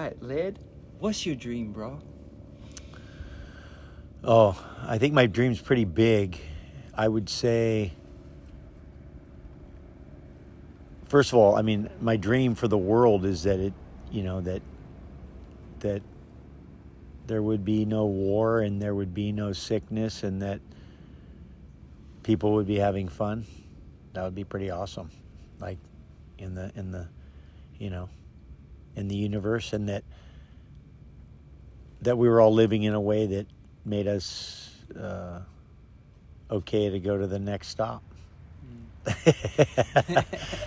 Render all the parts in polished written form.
right, Laird, what's your dream, bro? Oh, I think my dream's pretty big. I would say, first of all, I mean, my dream for the world is that that there would be no war and there would be no sickness and that people would be having fun. That would be pretty awesome. Like in the in the universe, and that we were all living in a way that made us okay to go to the next stop.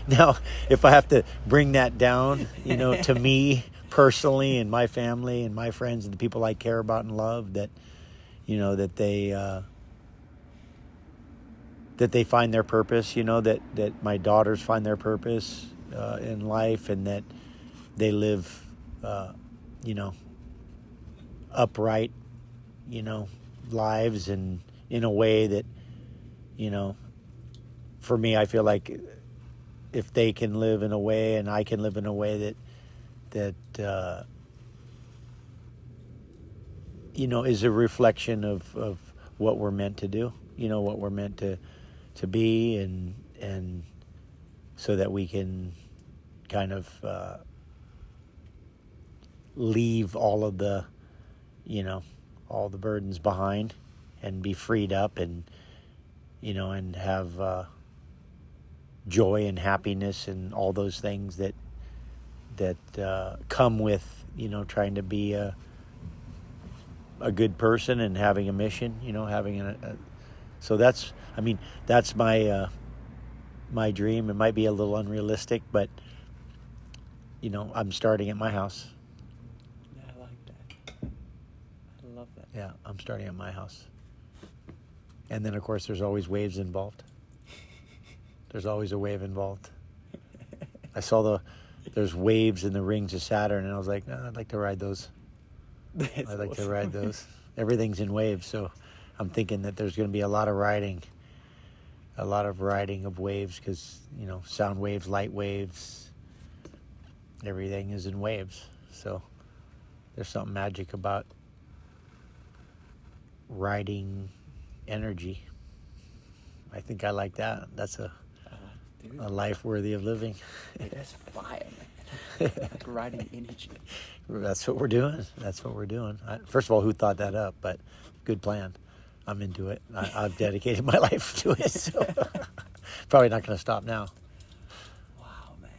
Now, if I have to bring that down, to me personally and my family and my friends and the people I care about and love, that they find their purpose, that my daughters find their purpose in life, and that they live, upright, lives, and in a way that, for me, I feel like if they can live in a way and I can live in a way that is a reflection of what we're meant to do, what we're meant to be, and so that we can kind of leave all of the, all the burdens behind and be freed up, and and have joy and happiness and all those things that come with trying to be a good person and having a mission, having so that's my dream. It might be a little unrealistic, but I'm starting at my house. Yeah, I like that. I love that. Yeah, I'm starting at my house. And then, of course, there's always waves involved. There's always a wave involved. I saw there's waves in the rings of Saturn, and I was like, no, I'd like to ride those. I'd like to ride those. Everything's in waves, so I'm thinking that there's going to be a lot of riding of waves, because, sound waves, light waves, everything is in waves. So there's something magic about riding energy. I think I like that. That's a life worthy of living. Dude, that's fire, man. Like riding energy. That's what we're doing. First of all, who thought that up? But good plan. I'm into it. I've dedicated my life to it. So probably not going to stop now. Wow, man.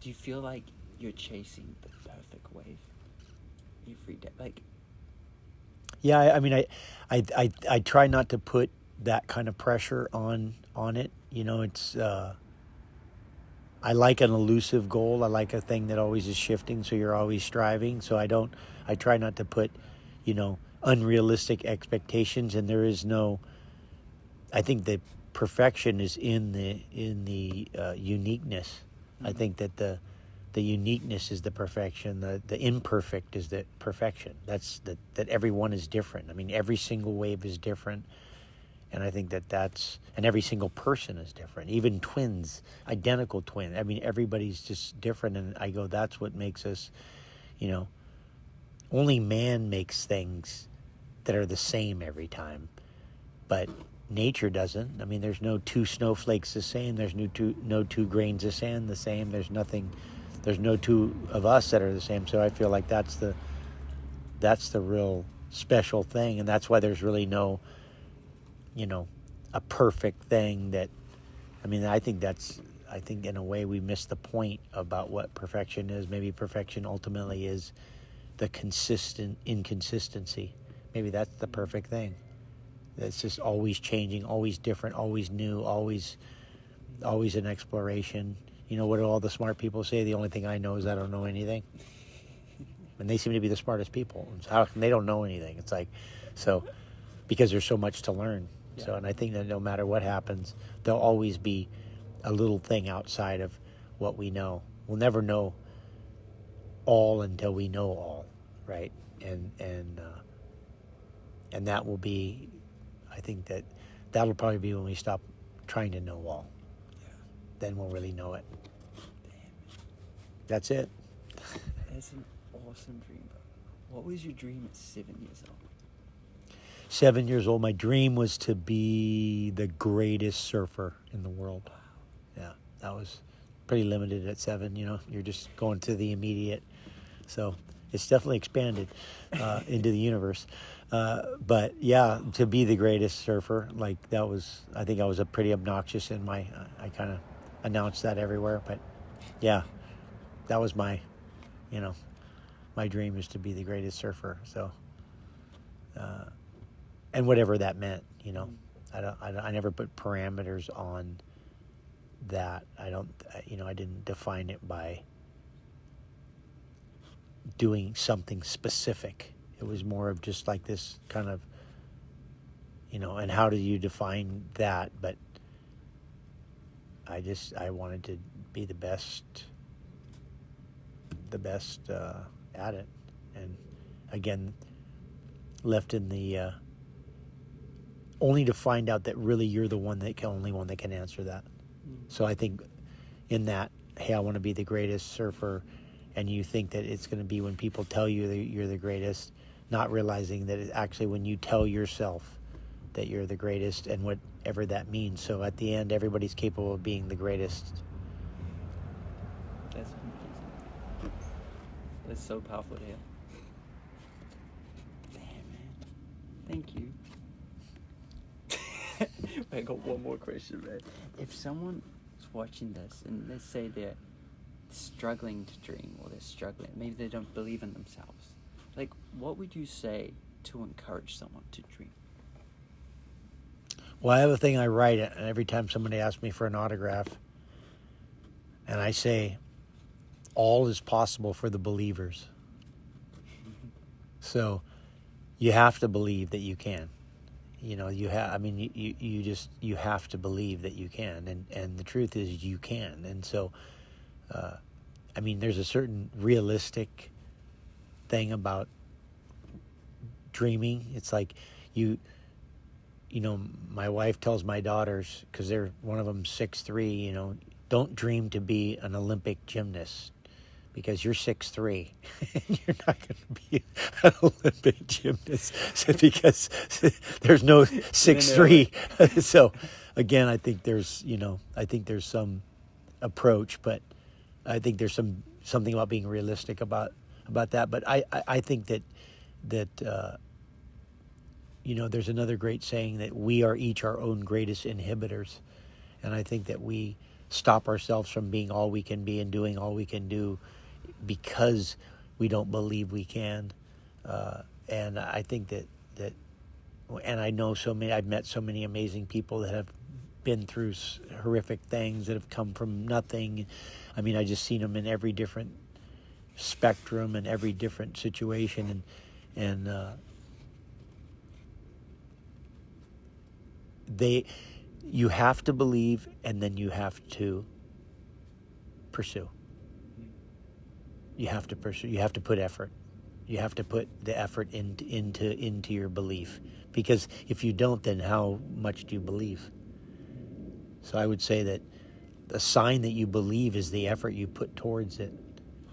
Do you feel like you're chasing the perfect wave every day? Like, yeah, I mean, I try not to put that kind of pressure on it. It's I like an elusive goal. I like a thing that always is shifting, so you're always striving. So I try not to put, unrealistic expectations, and there is no. I think that perfection is in the uniqueness. Mm-hmm. I think that the uniqueness is the perfection. The imperfect is the perfection. That's that everyone is different. I mean, every single wave is different. And I think that's, and every single person is different, even twins, identical twins. I mean, everybody's just different. And I go, that's what makes us, only man makes things that are the same every time. But nature doesn't. I mean, there's no two snowflakes the same. There's no two grains of sand the same. There's no two of us that are the same. So I feel like that's the real special thing. And that's why there's really no, a perfect thing that, I mean, I think in a way we miss the point about what perfection is. Maybe perfection ultimately is the consistent inconsistency. Maybe that's the perfect thing. It's just always changing, always different, always new, always an exploration. What do all the smart people say? The only thing I know is I don't know anything. And they seem to be the smartest people. How come they don't know anything? It's like, so, because there's so much to learn. Yeah. So, and I think that no matter what happens, there'll always be a little thing outside of what we know. We'll never know all until we know all, right? And that will be, I think that'll probably be when we stop trying to know all. Yeah. Then we'll really know it. Damn. That's it. awesome dream, bro. What was your dream at 7 years old? 7 years old, my dream was to be the greatest surfer in the world. Wow. Yeah, that was pretty limited at 7. You're just going to the immediate. So it's definitely expanded into the universe. But yeah, to be the greatest surfer, like that was, I think I was a pretty obnoxious in my, I kind of announced that everywhere. But yeah, that was my dream is to be the greatest surfer. So, and whatever that meant, I never put parameters on that. I didn't define it by doing something specific. It was more of just like this kind of, and how do you define that? But I wanted to be the best at it. And again, left in the, only to find out that really you're the only one that can answer that. So I think in that, hey, I want to be the greatest surfer, and you think that it's going to be when people tell you that you're the greatest, not realizing that it's actually when you tell yourself that you're the greatest, and whatever that means. So at the end, everybody's capable of being the greatest. That's amazing. That's so powerful to hear. Damn, man. Thank you. I got one more question, man. If someone's watching this and let's say they're struggling to dream, or they're struggling, maybe they don't believe in themselves, like, what would you say to encourage someone to dream? Well, I have a thing I write, and every time somebody asks me for an autograph, and I say, all is possible for the believers. So you have to believe that you can. You have to believe that you can, and the truth is you can. And so, there's a certain realistic thing about dreaming. It's like my wife tells my daughters, because one of them 6'3", don't dream to be an Olympic gymnast, because you're 6'3", and you're not going to be an Olympic gymnast because there's no 6'3". So again, I think there's some approach, but I think there's something about being realistic about that. But I think that there's another great saying that we are each our own greatest inhibitors, and I think that we stop ourselves from being all we can be and doing all we can do because we don't believe we can. And I think that and I know I've met so many amazing people that have been through horrific things, that have come from nothing. I just seen them in every different spectrum and every different situation, and you have to believe, and then you have to pursue. You have to pursue. You have to put effort. You have to put the effort into your belief, because if you don't, then how much do you believe? So I would say that a sign that you believe is the effort you put towards it.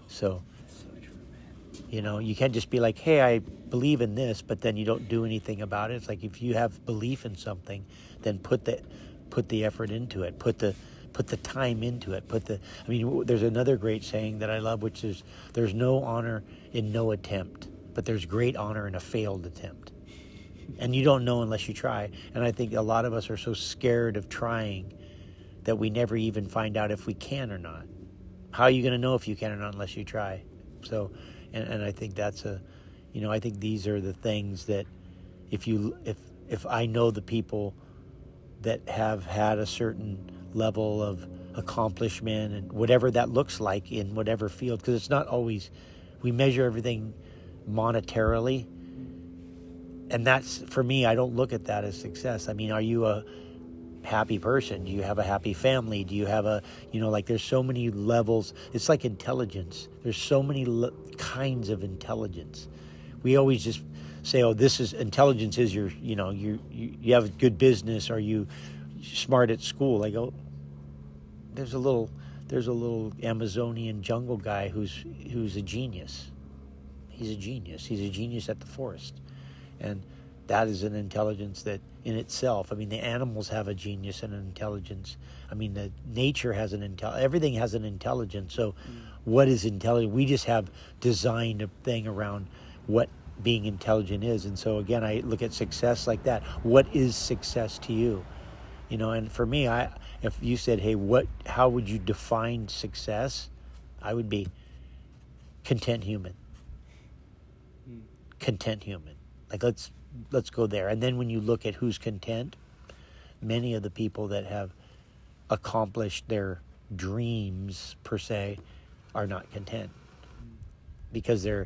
So, that's so true, man. You can't just be like, hey, I believe in this, but then you don't do anything about it. It's like, if you have belief in something, then put the effort into it. Put the time into it. There's another great saying that I love, which is, there's no honor in no attempt, but there's great honor in a failed attempt. And you don't know unless you try. And I think a lot of us are so scared of trying that we never even find out if we can or not. How are you going to know if you can or not unless you try? So, and I think that's I think these are the things that if I know the people that have had a certain level of accomplishment, and whatever that looks like in whatever field, because it's not always, we measure everything monetarily, and that's, for me, I don't look at that as success. Are you a happy person? Do you have a happy family? Do you have there's so many levels. It's like intelligence. There's so many kinds of intelligence. We always just say, oh, this is intelligence, is your, you have a good business, or you smart at school. I go, there's a little Amazonian jungle guy who's a genius. He's a genius. He's a genius at the forest. And that is an intelligence that in itself, I mean, the animals have a genius and an intelligence. I mean, the nature has everything has an intelligence. So what is intelligent? We just have designed a thing around what being intelligent is. And so again, I look at success like that. What is success to you? You know, and for me, if you said, hey, how would you define success? I would be content human. Content human. Like, let's go there. And then when you look at who's content, many of the people that have accomplished their dreams per se are not content, because they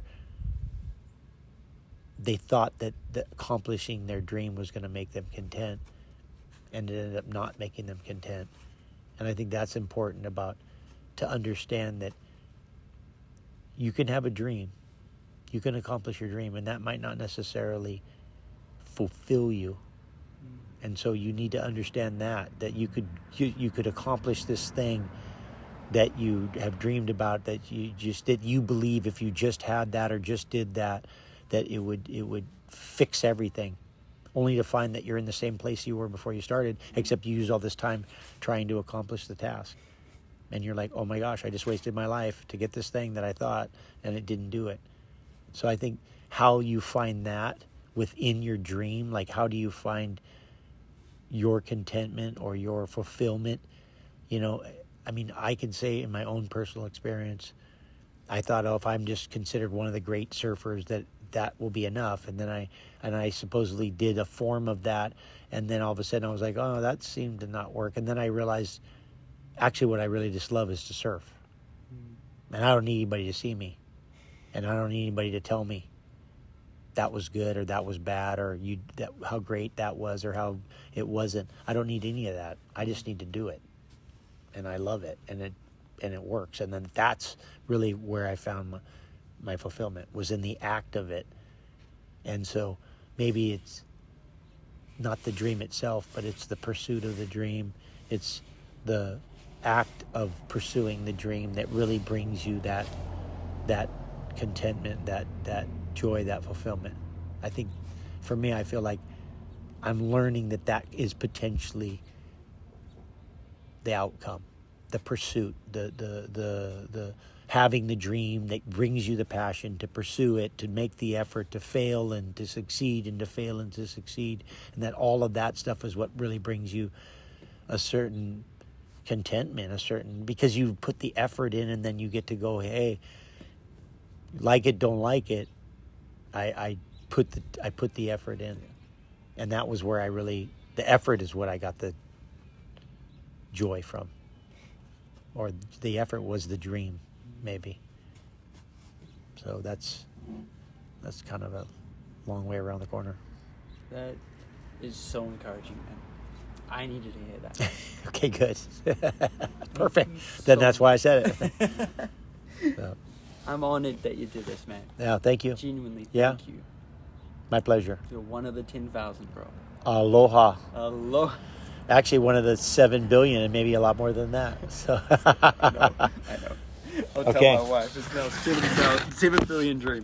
thought that accomplishing their dream was going to make them content, and it ended up not making them content. And I think that's important to understand that you can have a dream, you can accomplish your dream, and that might not necessarily fulfill you. And so you need to understand that you could accomplish this thing that you have dreamed about, that you believe if you just had that or just did that it would fix everything, only to find that you're in the same place you were before you started, except you used all this time trying to accomplish the task. And you're like, oh my gosh, I just wasted my life to get this thing that I thought, and it didn't do it. So I think how you find that within your dream, like how do you find your contentment or your fulfillment? You know, I mean, I can say in my own personal experience, I thought, if I'm just considered one of the great surfers, that will be enough. And then I supposedly did a form of that, and then all of a sudden I was like, oh, that seemed to not work. And then I realized, actually, what I really just love is to surf. And I don't need anybody to see me, and I don't need anybody to tell me that was good or that was bad, or how great that was or how it wasn't. I don't need any of that. I just need to do it, and I love it, and it works. And then that's really where I found my fulfillment, was in the act of it. And so maybe it's not the dream itself, but it's the pursuit of the dream. It's the act of pursuing the dream that really brings you that contentment, that joy, that fulfillment. I think for me, I feel like I'm learning that is potentially the outcome, the pursuit, the having the dream that brings you the passion to pursue it, to make the effort, to fail and to succeed, and to fail and to succeed. And that all of that stuff is what really brings you a certain contentment, because you put the effort in, and then you get to go, hey, like it, don't like it, I put the effort in. And that was where the effort is what I got the joy from. Or the effort was the dream, maybe. So that's kind of a long way around the corner. That is so encouraging, man. I needed to hear that. Okay, good. Perfect. Then that's why I said it. So. I'm honored that you did this, man. Yeah, thank you. Genuinely, Yeah. thank you. My pleasure. You're one of the 10,000, bro. Aloha. Aloha. Actually, one of the 7 billion, and maybe a lot more than that. So. I know. I'll Okay. tell my wife. It's now 7 billion dreams.